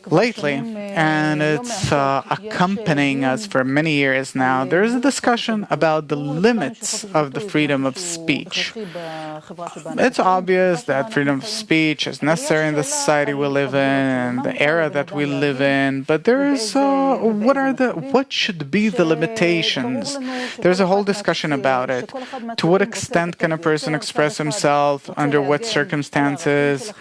lately, and it's accompanying us for many years now. There is a discussion about the limits of the freedom of speech. It's obvious that freedom of speech is necessary in the society we live in and the era that we live in, but there is what should be the limitations? There's a whole discussion about it. To what extent can a person express himself? Under what circumstances?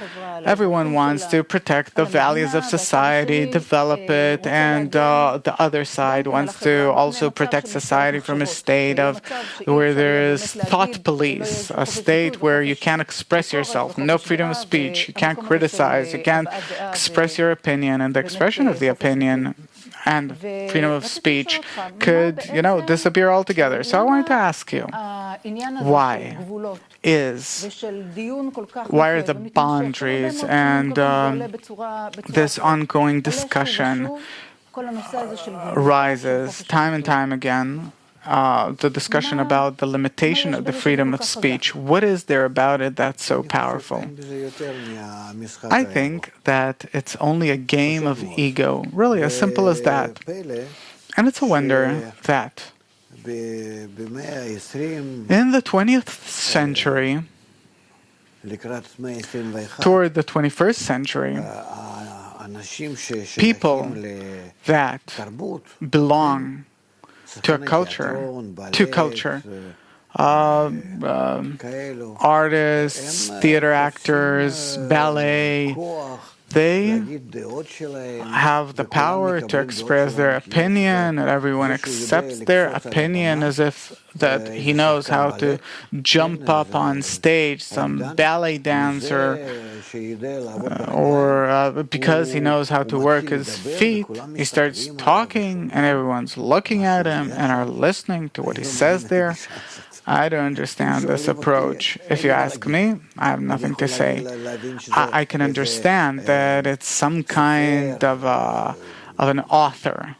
Everyone wants to protect the values of society, develop it, and the other side wants to also protect society from a state of where there is thought police, a state where you can't express yourself, no freedom of speech, you can't criticize, you can't express your opinion, and the expression of the opinion and freedom of speech could, disappear altogether. So I wanted to ask you, why are the boundaries and this ongoing discussion rises time and time again, the discussion about the limitation of the freedom of speech. What is there about it that's so powerful? I think that it's only a game of ego, really as simple as that. And it's a wonder that in the 20th century, toward the 21st century, people that belong to a culture, artists, theater actors, ballet, they have the power to express their opinion, and everyone accepts their opinion as if that he knows how to jump up on stage, some ballet dancer, or because he knows how to work his feet, he starts talking and everyone's looking at him and are listening to what he says there. I don't understand this approach. If you ask me, I have nothing to say. I can understand that it's some kind of an author.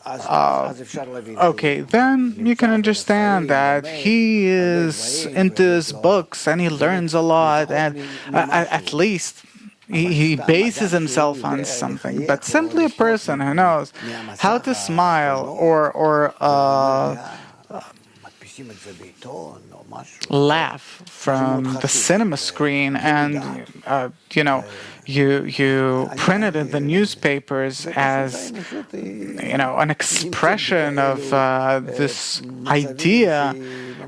Okay, then you can understand that he is into his books and he learns a lot, and at least he bases himself on something. But simply a person who knows how to smile or laugh from the cinema screen, and you print it in the newspapers as an expression of this idea.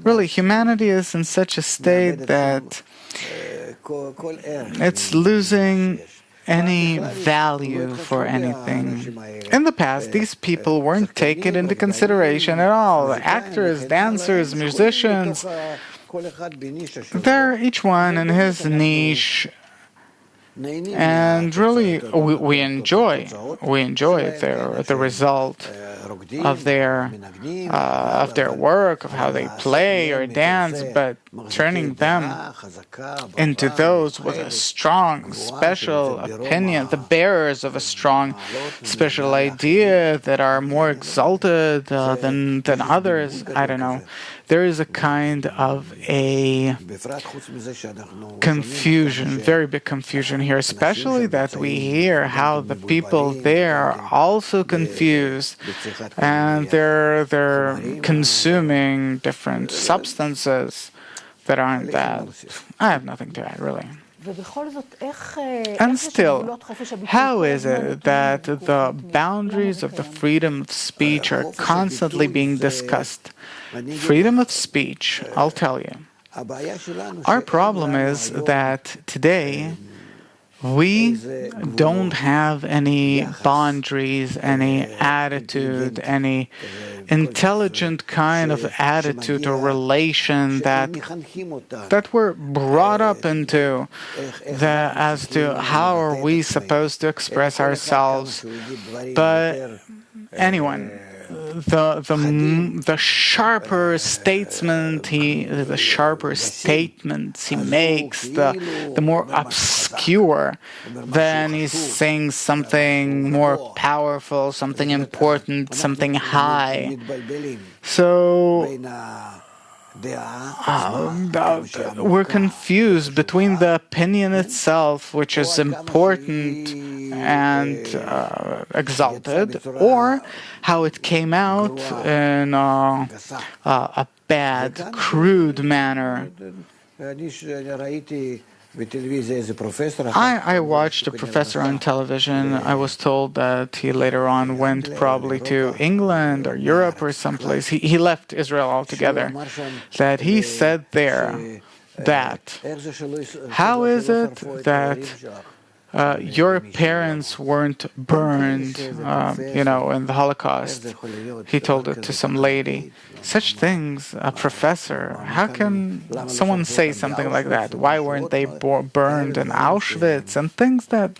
Really, humanity is in such a state that it's losing any value for anything. In the past, these people weren't taken into consideration at all. Actors, dancers, musicians, they're each one in his niche. And really, we enjoy the result of their work, of how they play or dance, but turning them into those with a strong, special opinion, the bearers of a strong, special idea that are more exalted than others. I don't know. There is a kind of a confusion, very big confusion here, especially that we hear how the people there are also confused and they're consuming different substances that aren't bad. I have nothing to add, really. And still, how is it that the boundaries of the freedom of speech are constantly being discussed? Freedom of speech, I'll tell you. Our problem is that today we don't have any boundaries, any attitude, any intelligent kind of attitude or relation that we're brought up into, as to how are we supposed to express ourselves. But anyone, the sharper statements he makes, the more obscure, then he's saying something more powerful, something important, something high. So we're confused between the opinion itself, which is important and exalted, or how it came out in a bad, crude manner. I watched a professor on television. I was told that he later on went probably to England or Europe or someplace. He left Israel altogether. That he said there that, how is it that your parents weren't burned, in the Holocaust? He told it to some lady. Such things, a professor, how can someone say something like that? Why weren't they burned in Auschwitz and things that...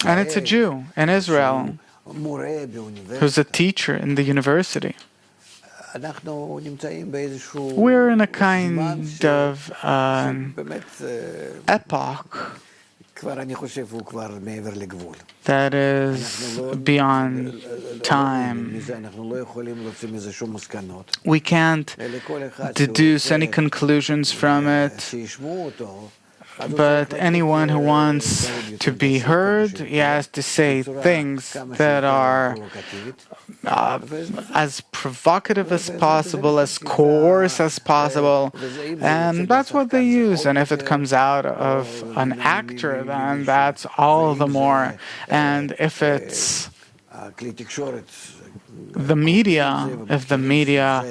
And it's a Jew in Israel who's a teacher in the university. We're in a kind of epoch that is beyond time. We can't deduce any conclusions from it. But anyone who wants to be heard, he has to say things that are as provocative as possible, as coarse as possible, and that's what they use. And if it comes out of an actor, then that's all the more. And if it's the media, if the media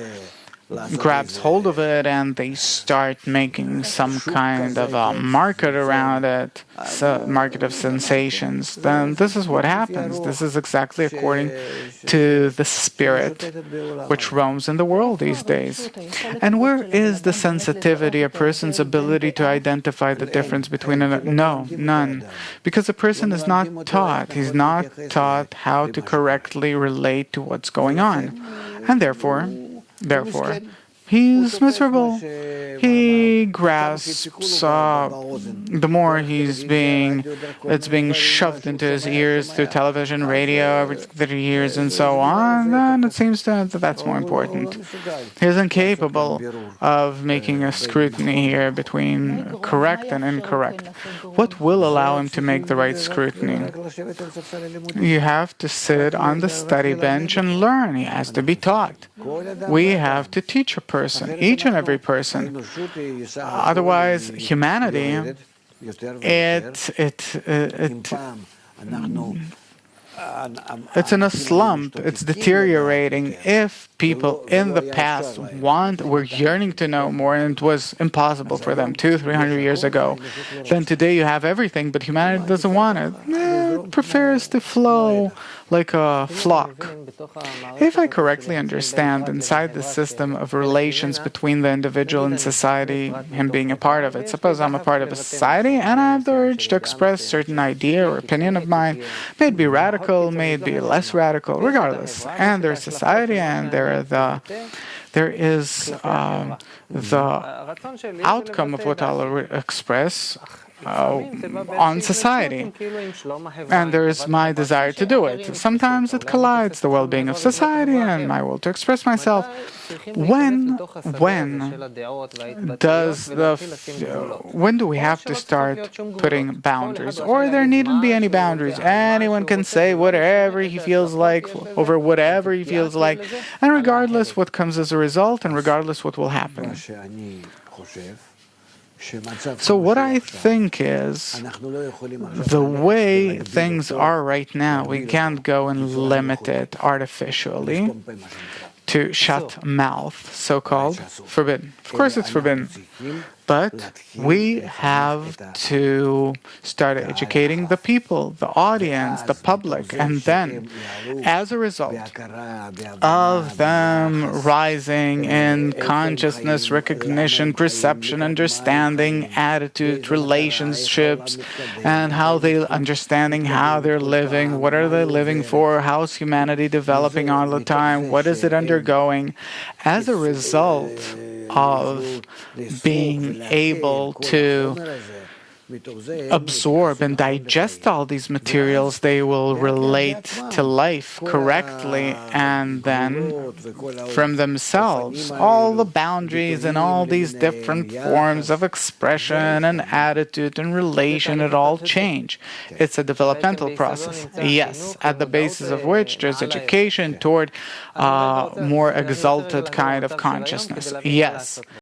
grabs hold of it and they start making some kind of a market around it, market of sensations, then this is what happens. This is exactly according to the spirit which roams in the world these days. And where is the sensitivity, a person's ability to identify the difference between no, none. Because a person is not taught. He's not taught how to correctly relate to what's going on. And therefore, he's miserable. He grasps the more it's being shoved into his ears through television, radio, every 30 years and so on, then it seems that that's more important. He is incapable of making a scrutiny here between correct and incorrect. What will allow him to make the right scrutiny? You have to sit on the study bench and learn. He has to be taught. We have to teach a person, each and every person. Otherwise, humanity, it's in a slump. It's deteriorating. If people in the past were yearning to know more, and it was impossible for them 200-300 years ago, then today you have everything, but humanity doesn't want it. It prefers to flow like a flock. If I correctly understand, inside the system of relations between the individual and society, him being a part of it, suppose I'm a part of a society and I have the urge to express a certain idea or opinion of mine, may it be radical, may it be less radical, regardless. And there's society, and there is the outcome of what I'll express on society, and there is my desire to do it. Sometimes it collides, the well-being of society and my will to express myself. When do we have to start putting boundaries? Or there needn't be any boundaries. Anyone can say whatever he feels like over whatever he feels like, and regardless what comes as a result, and regardless what will happen. So what I think is, the way things are right now, we can't go and limit it artificially to shut mouth, so-called, forbidden. Of course it's forbidden. But we have to start educating the people, the audience, the public, and then, as a result of them rising in consciousness, recognition, perception, understanding, attitude, relationships, and how they understanding how they're living, what are they living for, how's humanity developing all the time, what is it undergoing, as a result of being able to absorb and digest all these materials, they will relate to life correctly, and then from themselves, all the boundaries and all these different forms of expression and attitude and relation, it all change. It's a developmental process, yes, at the basis of which there's education toward more exalted kind of consciousness, yes.